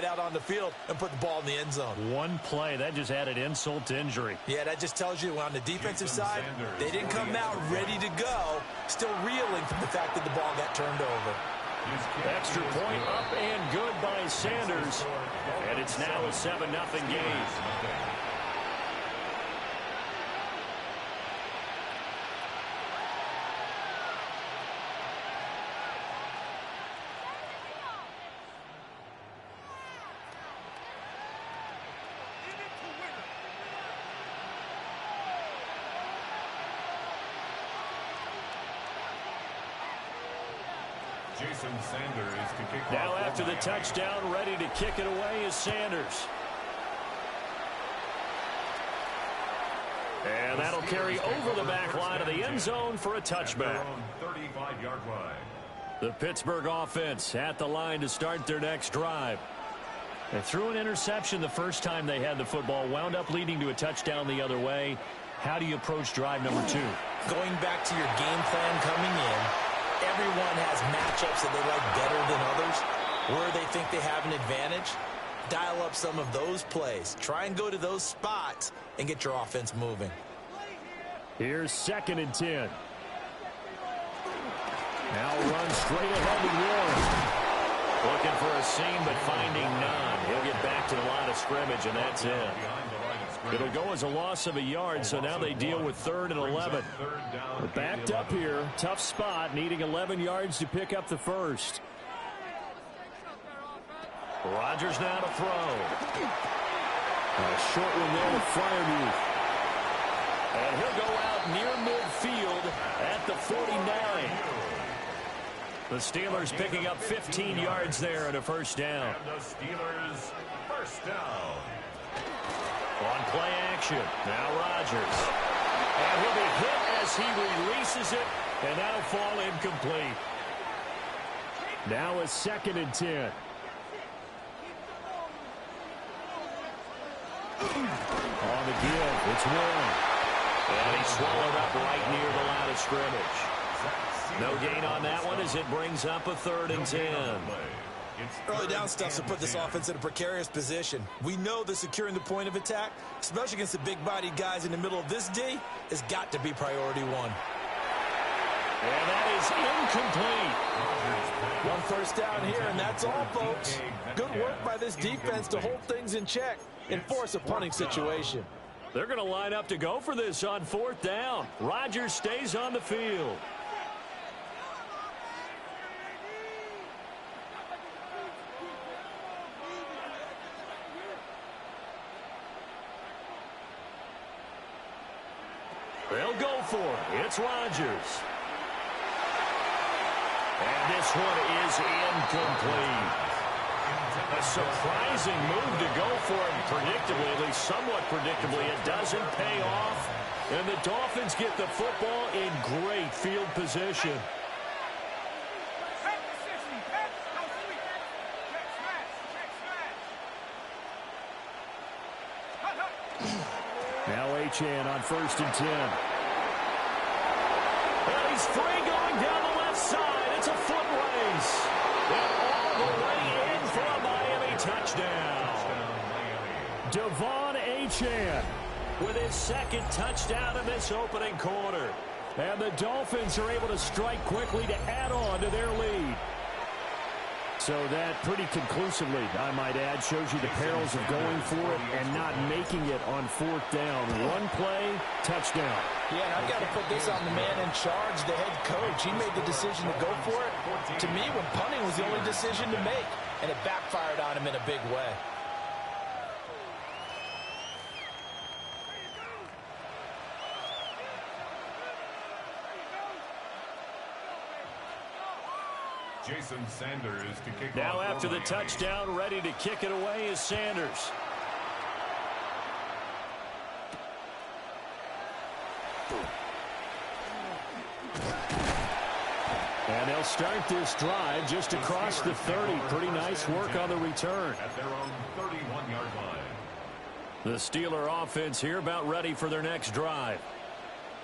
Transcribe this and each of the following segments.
out on the field and put the ball in the end zone. One play, that just added insult to injury. Yeah, that just tells you on the defensive side, they didn't come out ready to go, still reeling from the fact that the ball got turned over. Extra point up and good by Sanders. And it's now a 7-0 game. Now after the touchdown, ready to kick it away is Sanders. And that'll carry over the back line of the end zone for a touchback. 35-yard line. The Pittsburgh offense at the line to start their next drive. They threw an interception the first time they had the football, wound up leading to a touchdown the other way. How do you approach drive number 2? Going back to your game plan coming in, everyone has matchups that they like better than others, where they think they have an advantage. Dial up some of those plays. Try and go to those spots and get your offense moving. Here's 2nd and 10. Now run straight ahead to Warren. Looking for a seam, but finding none. He'll get back to the line of scrimmage, and that's it. It'll go as a loss of a yard, so now they deal with 3rd and 11. They're backed up here. Tough spot, needing 11 yards to pick up the first. Rodgers now to throw. A short one there to Freiermuth. And he'll go out near midfield at the 49. The Steelers picking up 15 yards there and a first down. And the Steelers first down. On play action, now Rodgers. And he'll be hit as he releases it, and that'll fall incomplete. Now a 2nd and 10. On the give, it's Warren. And he swallowed up right near the line of scrimmage. No gain on that one as it brings up a 3rd and 10. Early down stuff's to put this offense in a precarious position. We know that securing the point of attack, especially against the big-bodied guys in the middle of this D, has got to be priority 1. And that is incomplete. One first down here, and that's all, folks. Good work by this defense to hold things in check and force a punting situation. They're going to line up to go for this on 4th down. Rodgers stays on the field. They'll go for it. It's Rodgers. And this one is incomplete. A surprising move to go for it predictably, at least somewhat predictably. It doesn't pay off. And the Dolphins get the football in great field position. Now Achane on 1st and 10. And he's free going down the left side. It's a foot race. And all the way in for a Miami touchdown. Devon Achane with his 2nd touchdown in this opening quarter. And the Dolphins are able to strike quickly to add on to their lead. So that pretty conclusively, I might add, shows you the perils of going for it and not making it on 4th down. One play, touchdown. Yeah, and I've got to put this on the man in charge, the head coach. He made the decision to go for it. To me, when punting was the only decision to make, and it backfired on him in a big way. Jason Sanders to kick now off. After the touchdown, ready to kick it away is Sanders. And they'll start this drive just across the 30. Pretty nice work on the return. At their own 31-yard line. The Steeler offense here about ready for their next drive.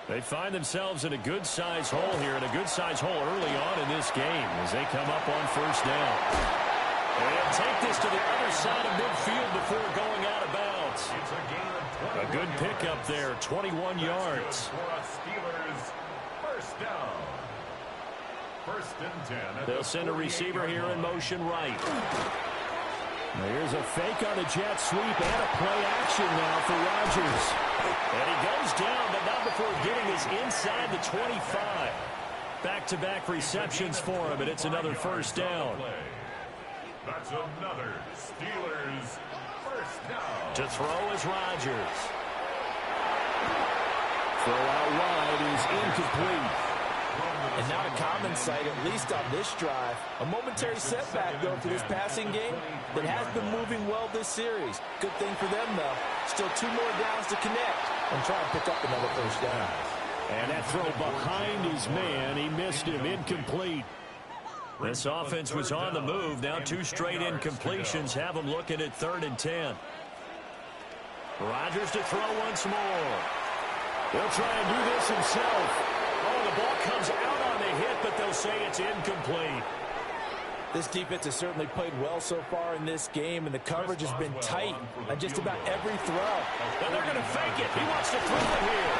They find themselves in a good-sized hole here, and a good-sized hole early on in this game as they come up on 1st down. And take this to the other side of midfield before going out of bounds. It's a gain of 21 A good pickup there, 21 yards. For a Steelers first down. First and 10. They'll send a receiver here in motion right. Here's a fake on a jet sweep and a play action now for Rodgers. And he goes down, but not before getting this inside the 25. Back-to-back receptions for him, and it's another first down. That's another Steelers first down. To throw is Rodgers. Throw out wide is incomplete. And not a common sight, at least on this drive. A momentary setback, though, for this passing game that has been moving well this series. Good thing for them, though. Still 2 more downs to connect and try and pick up another first down. And that throw behind his man, he missed him, incomplete. This offense was on the move. Now 2 straight incompletions have them looking at 3rd and 10. Rodgers to throw once more. He'll try and do this himself. Oh, the ball comes out on the hit, but they'll say it's incomplete. This defense has certainly played well so far in this game, and the coverage has been tight on just about every throw. And they're going to fake it. He wants to throw it here.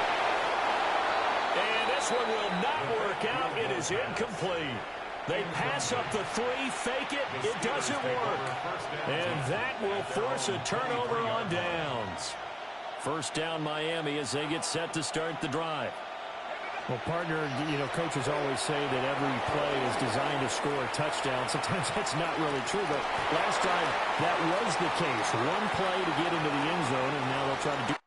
And this one will not work out. It is incomplete. They pass up the 3, fake it. It doesn't work. And that will force a turnover on downs. First down, Miami, as they get set to start the drive. Well, partner, coaches always say that every play is designed to score a touchdown. Sometimes that's not really true, but last time that was the case. 1 play to get into the end zone, and now they'll try to do.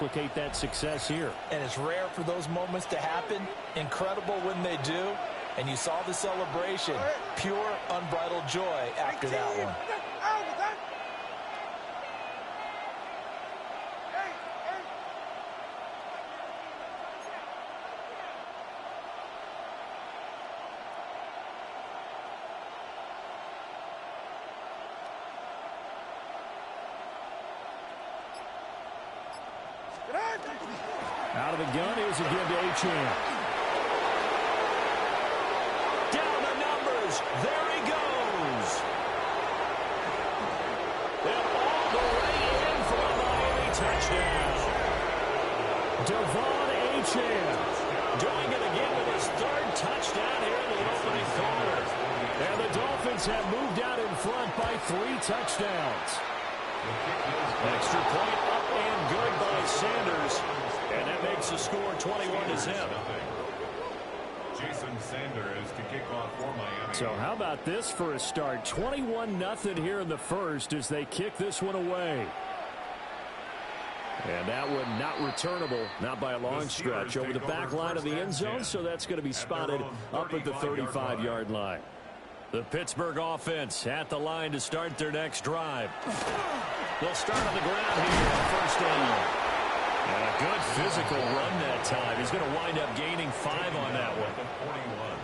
Replicate that success here. And it's rare for those moments to happen. Incredible when they do. And you saw the celebration. Pure, unbridled joy after that one. Out of the gun, here's again to Achane. Down the numbers. There he goes. And all the way in for a Miami touchdown. Devon Achane doing it again with his 3rd touchdown here in the opening quarter. And the Dolphins have moved out in front by 3 touchdowns. Extra point up and good by Sanders. And that makes the score 21-0. Jason Sanders to kick off for Miami. So how about this for a start? 21-0 here in the first as they kick this one away. And that one not returnable, not by a long stretch, over the back line of the end zone, so that's going to be spotted up at the 35-yard line. The Pittsburgh offense at the line to start their next drive. They'll start on the ground here on first down. And a good physical run that time. He's going to wind up gaining 5 on that one. 41.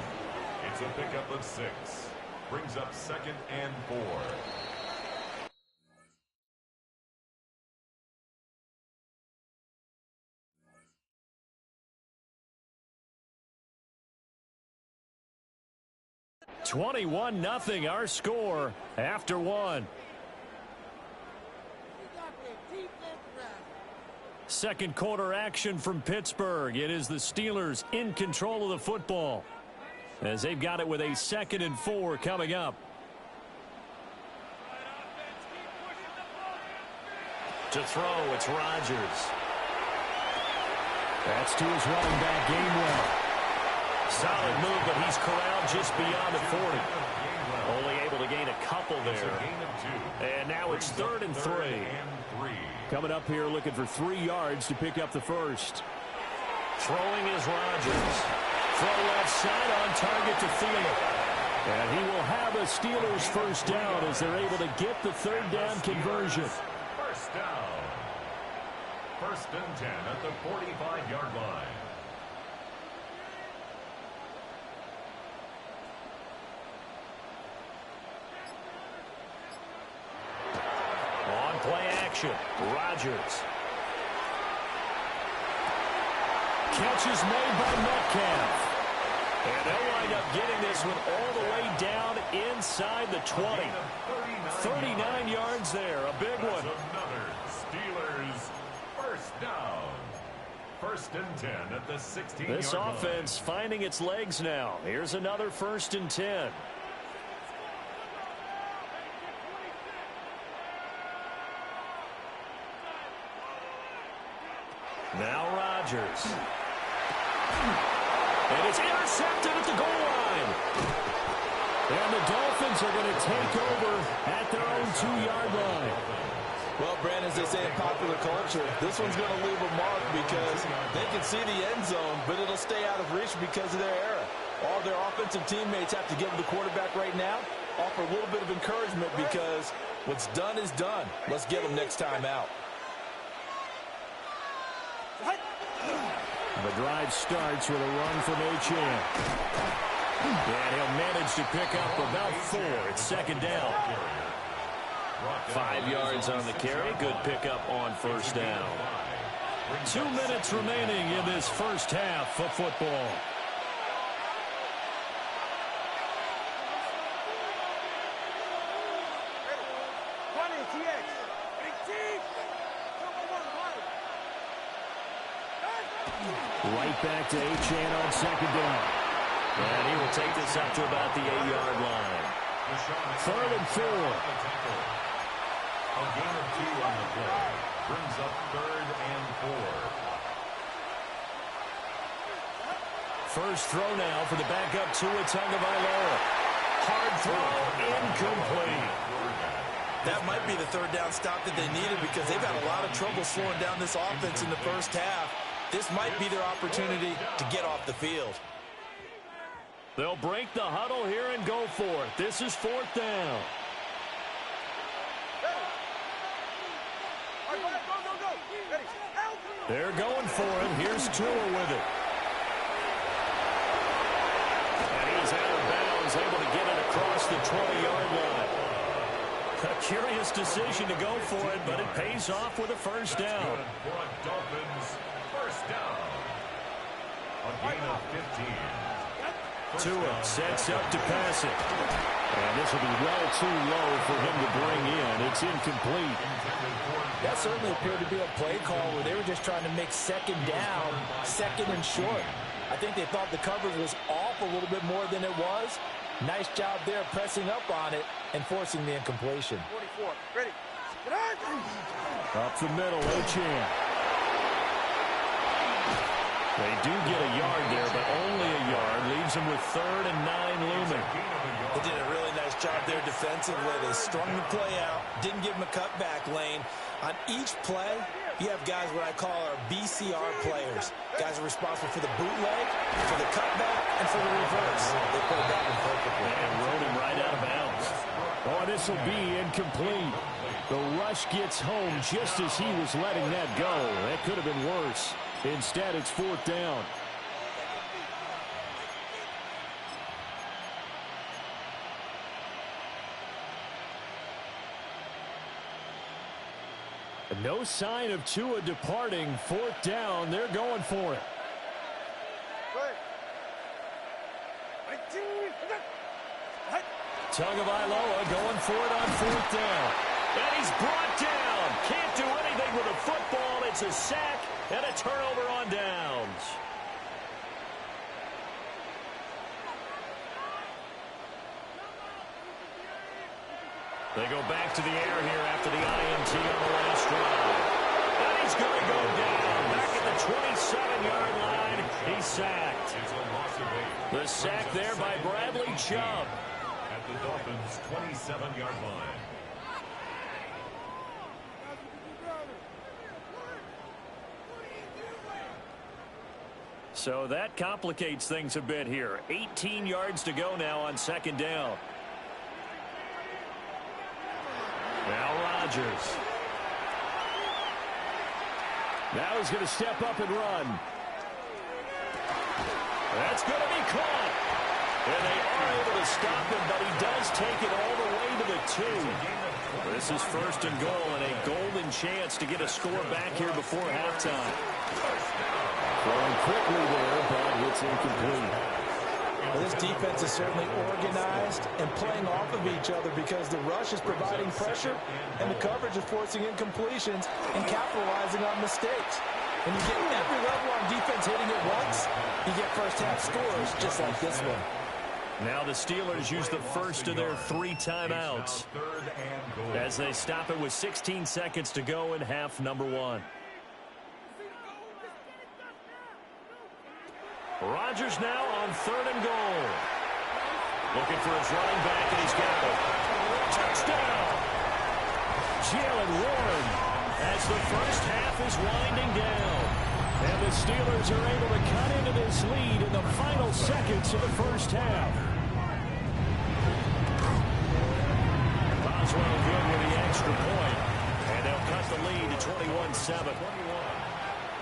It's a pickup of 6. Brings up 2nd and 4. (21-0) our score after 1. Second quarter action from Pittsburgh. It is the Steelers in control of the football as they've got it with a 2nd and 4 coming up. To throw, it's Rodgers. That's to his running back, Gainwell. Solid move, but he's corralled just beyond the 40. Only able to gain a couple there. And now it's 3rd and 3. Coming up here looking for 3 yards to pick up the first. Throwing is Rodgers. Throw left side on target to Thielen. And he will have a Steelers first down as they're able to get the 3rd down conversion. First down. 1st and 10 at the 45-yard line. Play action. Rodgers. Catch is made by Metcalf. And they'll wind up getting this one all the way down inside the 20. 39 yards there. A big one. Another Steelers first down. First and 10 at the 16-yard line. This offense finding its legs now. Here's another 1st and 10. Now Rodgers. And it's intercepted at the goal line. And the Dolphins are going to take over at their own 2-yard line. Well, Brandon, as they say in popular culture, this one's going to leave a mark because they can see the end zone, but it'll stay out of reach because of their error. All their offensive teammates have to give the quarterback right now, offer a little bit of encouragement because what's done is done. Let's get them next time out. The drive starts with a run from Achane. And he'll manage to pick up about 4. It's 2nd down. 5 yards on the carry. Good pickup on 1st down. 2 minutes remaining in this first half of football. Right back to Achane on 2nd down. And he will take this up to about the 8-yard line. 3rd and 4. A gain of 2 on the play. Brings up 3rd and 4. First throw now for the backup Tua Tagovailoa. Hard throw, incomplete. That might be the 3rd down stop that they needed because they've had a lot of trouble slowing down this offense in the first half. This might be their opportunity to get off the field. They'll break the huddle here and go for it. This is 4th down. They're going for it. Here's Tua with it. And he's out of bounds, able to get it across the 20-yard line. A curious decision to go for it, but it pays off with a 1st down. Dolphins first down. A gain of 15. Tua sets up to pass it. And this will be well too low for him to bring in. It's incomplete. That certainly appeared to be a play call where they were just trying to make 2nd down, 2nd and short. I think they thought the coverage was off a little bit more than it was. Nice job there pressing up on it and forcing the incompletion. 44, ready. Up the middle, Achane. They do get a yard there, but only a yard. Leaves them with 3rd and 9 looming. They did a really nice job there defensively. They strung the play out, didn't give them a cutback lane. On each play, you have guys what I call our BCR players. Guys are responsible for the bootleg, for the cutback, and for the reverse. They played that one perfectly. And rode him right out of bounds. Oh, this will be incomplete. The rush gets home just as he was letting that go. That could have been worse. Instead, it's 4th down. No sign of Tua departing. 4th down. They're going for it. Tagovailoa going for it on 4th down. And he's brought down. Can't do anything with a football. It's a sack and a turnover on downs. They go back to the air here after the INT on the last drive. And he's going to go down. Back at the 27-yard line. He's sacked. The sack there by Bradley Chubb. At the Dolphins' 27-yard line. So that complicates things a bit here. 18 yards to go now on 2nd down. Now Rodgers. Now he's going to step up and run. That's going to be caught. And they are able to stop him, but he does take it all the way to the 2. This is first and goal and a golden chance to get a score back here before halftime. Throwing quickly there, but it's incomplete. Well, this defense is certainly organized and playing off of each other because the rush is providing pressure and the coverage is forcing incompletions and capitalizing on mistakes. When you get every level on defense hitting it once, you get first-half scores just like this one. Now the Steelers use the first of their 3 timeouts as they stop it with 16 seconds to go in half number 1. Rodgers now on 3rd and goal. Looking for his running back, and he's got it. Touchdown! Jalen Warren as the first half is winding down. And the Steelers are able to cut into this lead in the final seconds of the first half. Boswell good with the extra point. And they'll cut the lead to 21-7.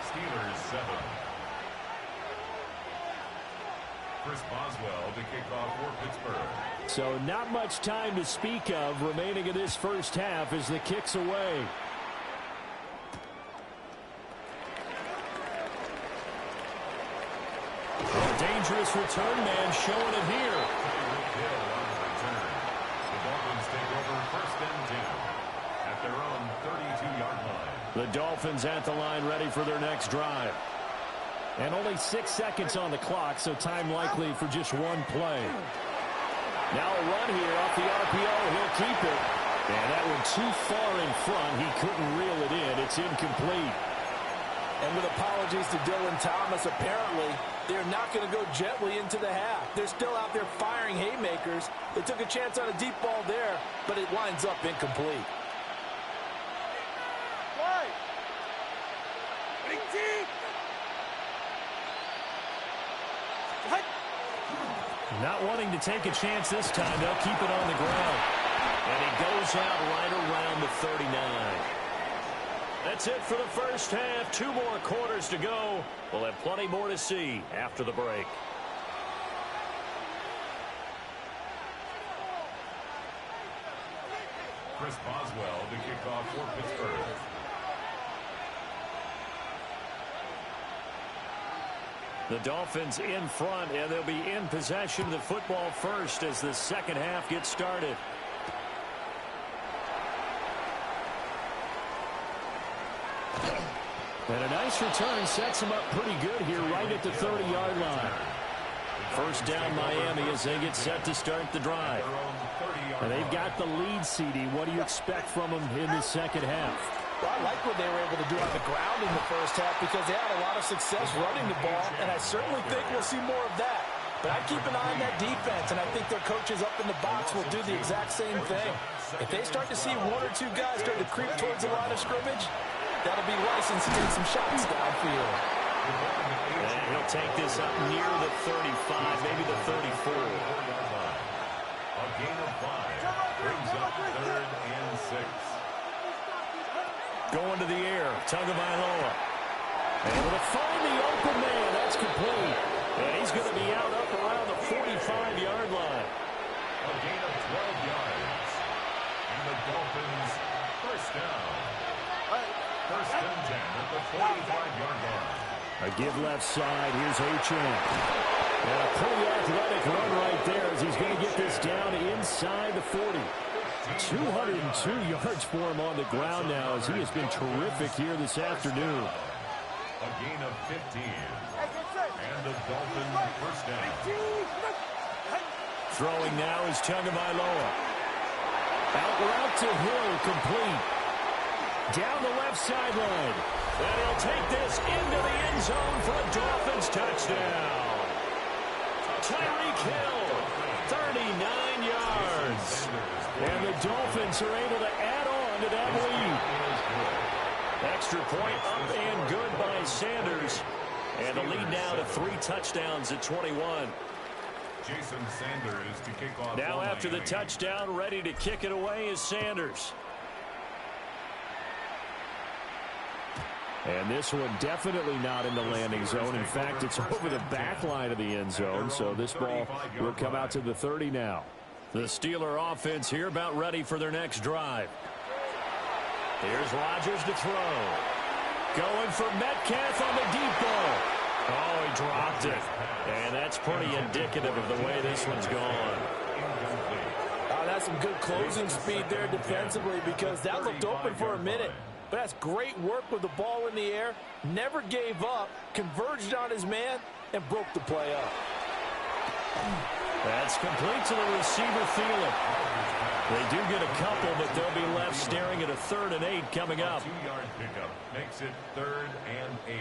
Steelers 7. Chris Boswell to kick off for Pittsburgh. So not much time to speak of remaining in this first half as the kick's away. A dangerous return man showing it here. The Dolphins take over first and 10 at their own 32-yard line. The Dolphins at the line ready for their next drive. And only 6 seconds on the clock, so time likely for just one play. Now a run here off the RPO. He'll keep it. And that one too far in front. He couldn't reel it in. It's incomplete. And with apologies to Dylan Thomas, apparently they're not going to go gently into the half. They're still out there firing haymakers. They took a chance on a deep ball there, but it winds up incomplete. Not wanting to take a chance this time. They'll keep it on the ground. And he goes out right around the 39. That's it for the first half. 2 more quarters to go. We'll have plenty more to see after the break. Chris Boswell to kick off for Pittsburgh. The Dolphins in front, and they'll be in possession of the football first as the second half gets started. And a nice return sets them up pretty good here right at the 30-yard line. First down Miami as they get set to start the drive. And they've got the lead, CD. What do you expect from them in the second half? Well, I like what they were able to do on the ground in the first half because they had a lot of success running the ball, and I certainly think we'll see more of that. But I keep an eye on that defense, and I think their coaches up in the box will do the exact same thing. If they start to see 1 or 2 guys start to creep towards the line of scrimmage, that'll be license to take some shots downfield. And he'll take this up near the 35, maybe the 34. A gain of 5 brings up 3rd and 6. Going to the air, Tagovailoa. Able to find the open man. That's complete. And he's going to be out up around the 45-yard line. A gain of 12 yards. And the Dolphins first down. First and 10 at the 45-yard line. A give left side. Here's Achane. And a pretty athletic run right there as he's going to get this down inside the 40. 202 yards for him on the ground now as he has been terrific here this afternoon. A gain of 15. And the Dolphins first down. Throwing now is Tagovailoa. Out route to Hill, complete. Down the left sideline. And he'll take this into the end zone for a Dolphins touchdown. Tyreek Hill, 39 yards. And the Dolphins are able to add on to that lead. Extra point up and good by Sanders. And the lead now to 3 touchdowns at 21. Jason Sanders to kick off. Now after the touchdown, ready to kick it away is Sanders. And this one definitely not in the landing zone. In fact, it's over the back line of the end zone. So this ball will come out to the 30 now. The Steeler offense here about ready for their next drive. Here's Rodgers to throw. Going for Metcalf on the deep ball. Oh, he dropped it. And that's pretty indicative of the way this one's gone. That's some good closing speed there defensively because that looked open for a minute. But that's great work with the ball in the air. Never gave up, converged on his man, and broke the play up. That's complete to the receiver Thielen. They do get a couple, but they'll be left staring at a 3rd and 8 coming up. 2-yard pickup makes it 3rd and 8.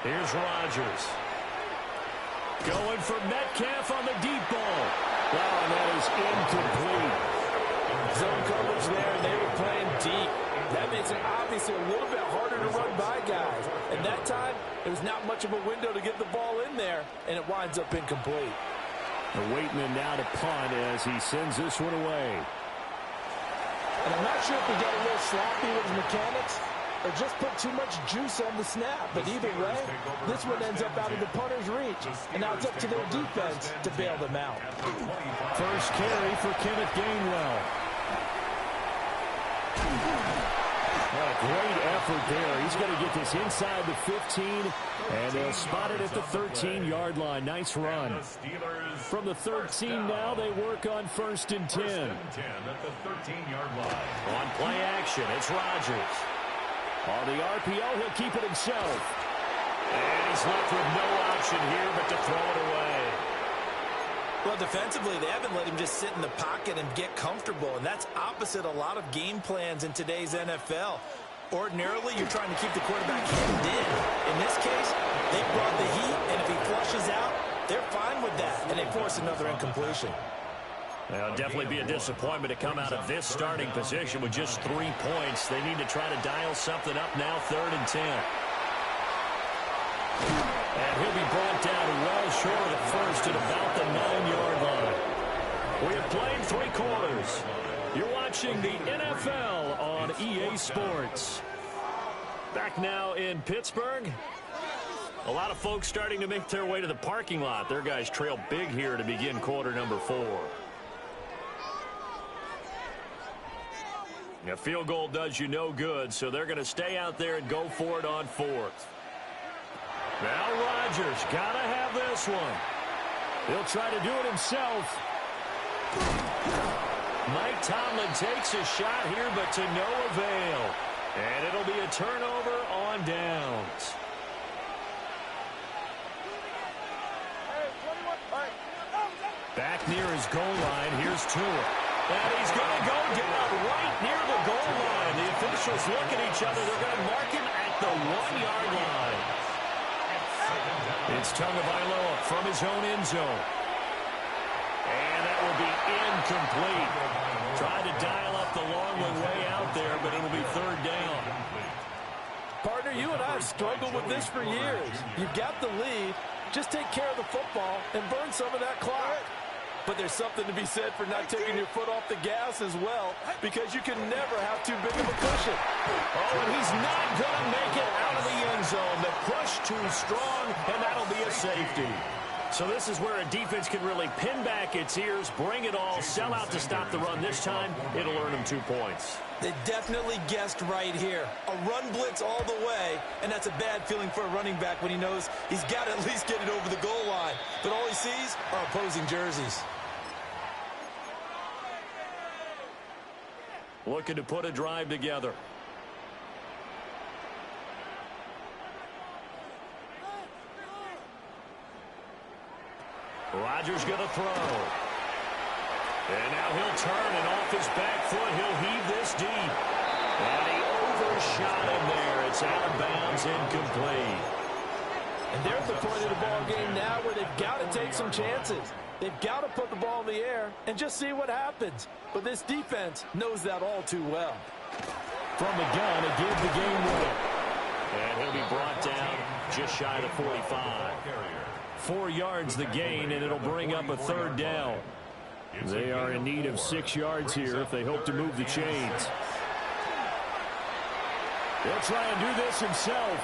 Here's Rodgers. Going for Metcalf on the deep ball. Wow, and that is incomplete. Zone coverage there, and they were playing deep. That makes it obviously a little bit harder to run by guys. And that time, there was not much of a window to get the ball in there, and it winds up incomplete. The Waitman now to punt as he sends this one away. And I'm not sure if he got a little sloppy with his mechanics or just put too much juice on the snap. But either way, this one ends up out of the punter's reach. And now it's up to their defense to bail them out. First carry for Kenneth Gainwell. What a great effort there. He's going to get this inside the 15, and they'll spot it at the 13-yard line. Nice run. From the 13 now, they work on 1st and 10. 1st and 10 at the 13-yard line. On play action, it's Rodgers. On the RPO, he'll keep it himself. And he's left with no option here but to throw it away. Well, defensively, they haven't let him just sit in the pocket and get comfortable, and that's opposite a lot of game plans in today's NFL. Ordinarily, you're trying to keep the quarterback hemmed in. In this case, they brought the heat, and if he flushes out, they're fine with that, and they force another incompletion. Well, it'll definitely be a disappointment to come out of this starting position with just 3 points. They need to try to dial something up now, 3rd and 10. And he'll be brought down well short of the first at about the 9-yard line. We have played 3 quarters. You're watching the NFL on EA Sports. Back now in Pittsburgh. A lot of folks starting to make their way to the parking lot. Their guys trail big here to begin quarter number 4. A field goal does you no good, so they're going to stay out there and go for it on 4th. Now Rodgers got to have this one. He'll try to do it himself. Mike Tomlin takes a shot here, but to no avail. And it'll be a turnover on downs. Back near his goal line, here's Tua. And he's going to go down right near the goal line. The officials look at each other. They're going to mark him at the 1-yard line. It's Tagovailoa from his own end zone. And that will be incomplete. Tried to dial up the long way out there, but it'll be 3rd down. Partner, you and I have struggled with this for years. You've got the lead. Just take care of the football and burn some of that clock. But there's something to be said for not taking your foot off the gas as well, because you can never have too big of a cushion. Oh, and he's not going to make it out of the end zone. The push too strong, and that'll be a safety. So this is where a defense can really pin back its ears, bring it all, sell out to stop the run. This time, it'll earn them 2 points. They definitely guessed right here. A run blitz all the way, and that's a bad feeling for a running back when he knows he's got to at least get it over the goal line. But all he sees are opposing jerseys. Looking to put a drive together. Rodgers going to throw. And now he'll turn, and off his back foot, he'll heave this deep. And he overshot him there. It's out of bounds, incomplete. And they're at the point of the ball game now where they've got to take some chances. They've got to put the ball in the air and just see what happens. But this defense knows that all too well. From the gun to give the game winner. And he'll be brought down just shy of the 45. 4 yards the gain, and it'll bring up a 3rd down. They are in need of 6 yards here if they hope to move the chains. He'll try and do this himself.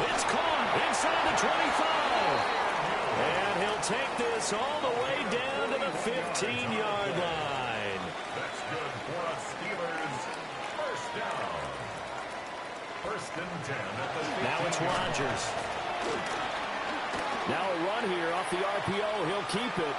It's caught inside the 25. And he'll take this all the way down to the 15-yard line. That's good for a Steelers first down. First and 10 at the 15. Now it's Rodgers. Now a run here off the RPO. He'll keep it.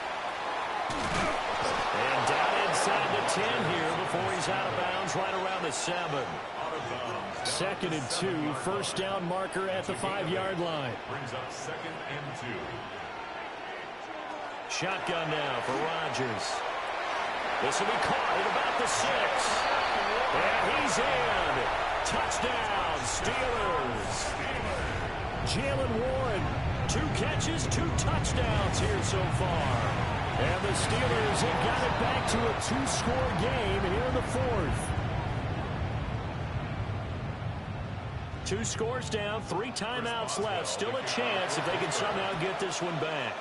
And down inside the 10 here before he's out of bounds right around the 7. Out of bounds. 2nd and 2. First down marker at the 5-yard line. Brings up 2nd and 2. Shotgun now for Rodgers. This will be caught at about the 6. And he's in. Touchdown, Steelers. Jalen Warren, 2 catches, 2 touchdowns here so far. And the Steelers have got it back to a 2-score game here in the 4th. 2 scores down, 3 timeouts left. Still a chance if they can somehow get this one back.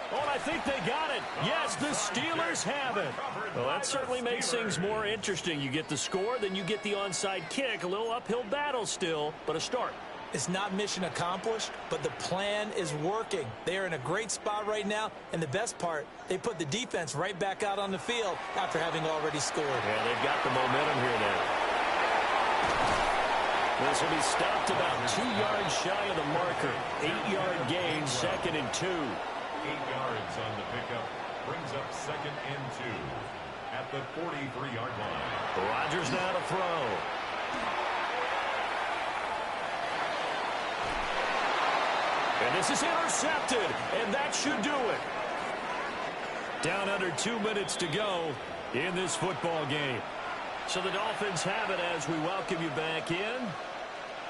Oh, and I think they got it. Yes, the Steelers have it. Well, that certainly makes things more interesting. You get the score, then you get the onside kick. A little uphill battle still, but a start. It's not mission accomplished, but the plan is working. They are in a great spot right now, and the best part, they put the defense right back out on the field after having already scored. Yeah, they've got the momentum here now. This will be stopped about 2 yards shy of the marker. 8-yard gain, 2nd and 2. 8 yards on the pickup. Brings up 2nd and 2 at the 43-yard line. Rodgers now to throw. And this is intercepted, and that should do it. Down under 2 minutes to go in this football game. So the Dolphins have it as we welcome you back in.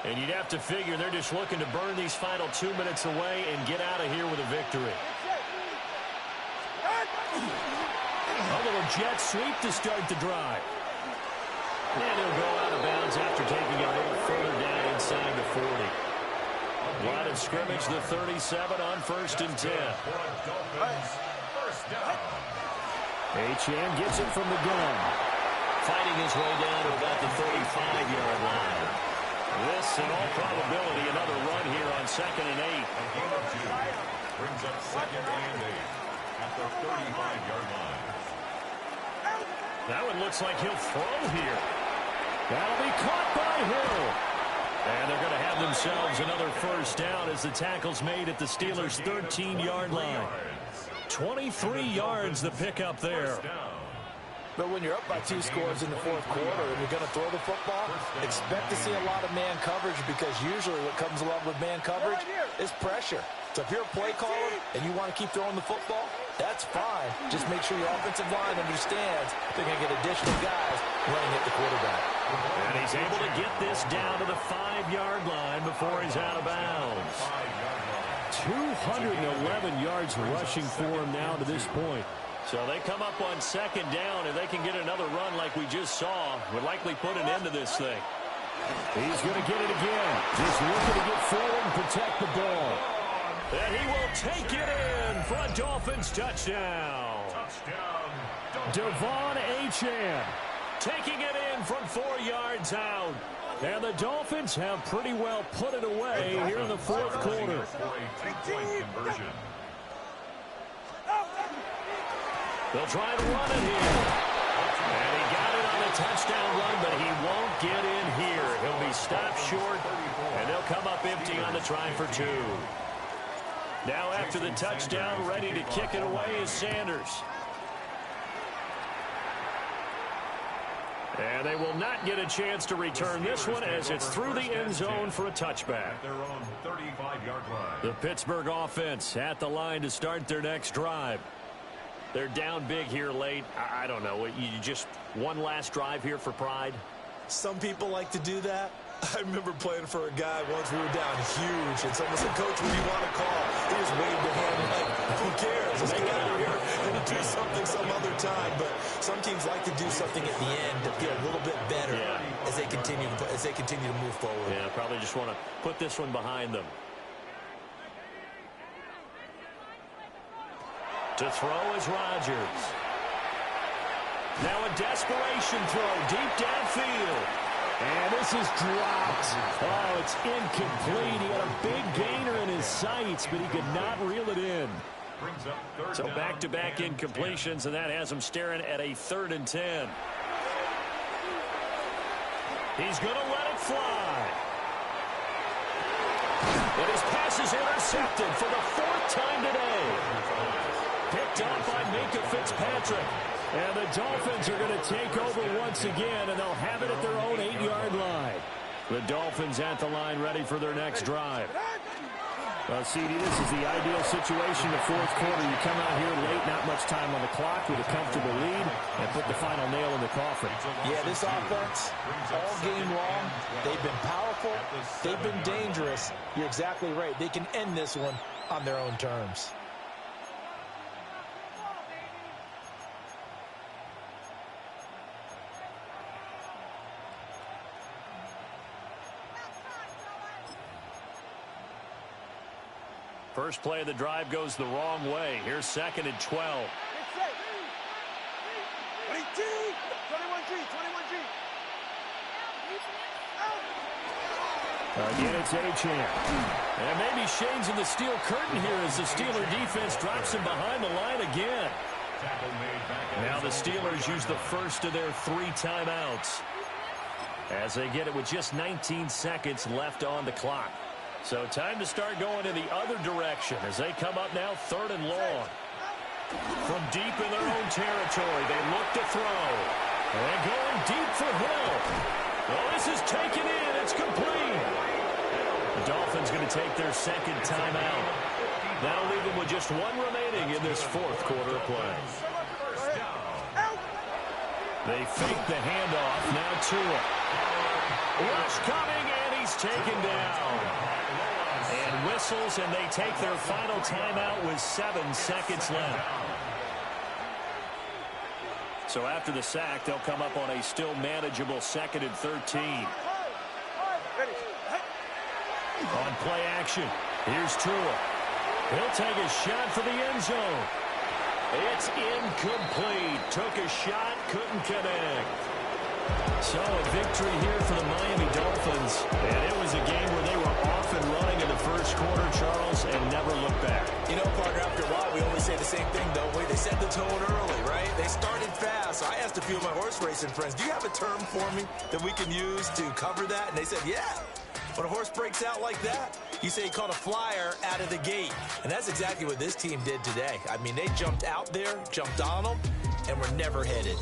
And you'd have to figure they're just looking to burn these final 2 minutes away and get out of here with a victory. A little jet sweep to start the drive. And he'll go out of bounds after taking a little further down inside the 40. Line of scrimmage, the 37 on 1st and 10. First down. Achane gets it from the gun. Fighting his way down to about the 35-yard line. This, in all probability, another run here on 2nd and 8. A gain of 2. Brings up 2nd and 8 at the 35-yard line. That one looks like he'll throw here. That'll be caught by Hill. And they're going to have themselves another first down as the tackle's made at the Steelers' 13-yard line. 23 yards the pickup there. But when you're up by 2 scores in the 4th quarter and you're going to throw the football, expect to see a lot of man coverage, because usually what comes along with man coverage is pressure. So if you're a play caller and you want to keep throwing the football, that's fine. Just make sure your offensive line understands they're going to get additional guys running at the quarterback. And he's able to get this down to the 5-yard line before he's out of bounds. 211 yards rushing for him now to this point. So they come up on 2nd down, and they can get another run like we just saw. Would likely put an end to this thing. He's going to get it again. Just looking to get forward and protect the ball. And he will take it in for a Dolphins touchdown. Devon Achane taking it in from 4 yards out. And the Dolphins have pretty well put it away here in the 4th quarter. They'll try to run it here. And he got it on a touchdown run, but he won't get in here. He'll be stopped short, and they'll come up empty on the try for 2. Now after the touchdown, ready to kick it away is Sanders. And they will not get a chance to return this one as it's through the end zone for a touchback. Their own 35-yard line. The Pittsburgh offense at the line to start their next drive. They're down big here late. I don't know. You just one last drive here for pride? Some people like to do that. I remember playing for a guy once. We were down huge, and someone said, "Coach, what do you want to call?" He just waved a hand like, "Who cares? Let's get out of here and do something some other time." But some teams like to do something at the end to feel a little bit better as they continue to move forward. Yeah, probably just want to put this one behind them. To throw is Rodgers. Now a desperation throw deep downfield. And this is dropped. Oh, it's incomplete. He had a big gainer in his sights, but he could not reel it in. So back-to-back incompletions, and that has him staring at a 3rd and 10. He's going to let it fly. And his pass is intercepted for the 4th time today. Picked up by Minka Fitzpatrick. And the Dolphins are going to take over once again, and they'll have it at their own 8-yard line. The Dolphins at the line ready for their next drive. Well, CD, this is the ideal situation. The 4th quarter, you come out here late, not much time on the clock with a comfortable lead, and put the final nail in the coffin. Yeah, this offense, all game long, they've been powerful, they've been dangerous. You're exactly right. They can end this one on their own terms. First play of the drive goes the wrong way. Here's 2nd and 12. Again, it's Achane. And maybe Shane's in the steel curtain here as the Steeler defense drops him behind the line again. Now the Steelers use the first of their 3 timeouts as they get it with just 19 seconds left on the clock. So time to start going in the other direction as they come up now 3rd and long. From deep in their own territory, they look to throw. And going deep for Hill. Well, this is taken in. It's complete. The Dolphins going to take their 2nd timeout. That'll leave them with just 1 remaining in this 4th quarter of play. They fake the handoff. Now Tua. Rush coming, and he's taken down. And whistles, and they take their final timeout with 7 seconds left. So after the sack, they'll come up on a still manageable 2nd and 13. On play action, here's Tua. He'll take a shot for the end zone. It's incomplete. Took a shot, couldn't connect. So a victory here for the Miami Dolphins. And it was a game where they were off and running in the first quarter, Charles, and never looked back. You know, partner, after a while, we always say the same thing, don't we? They set the tone early, right? They started fast. So I asked a few of my horse racing friends, do you have a term for me that we can use to cover that? And they said, yeah. When a horse breaks out like that, you say he caught a flyer out of the gate. And that's exactly what this team did today. I mean, they jumped out there, jumped on them, and were never headed.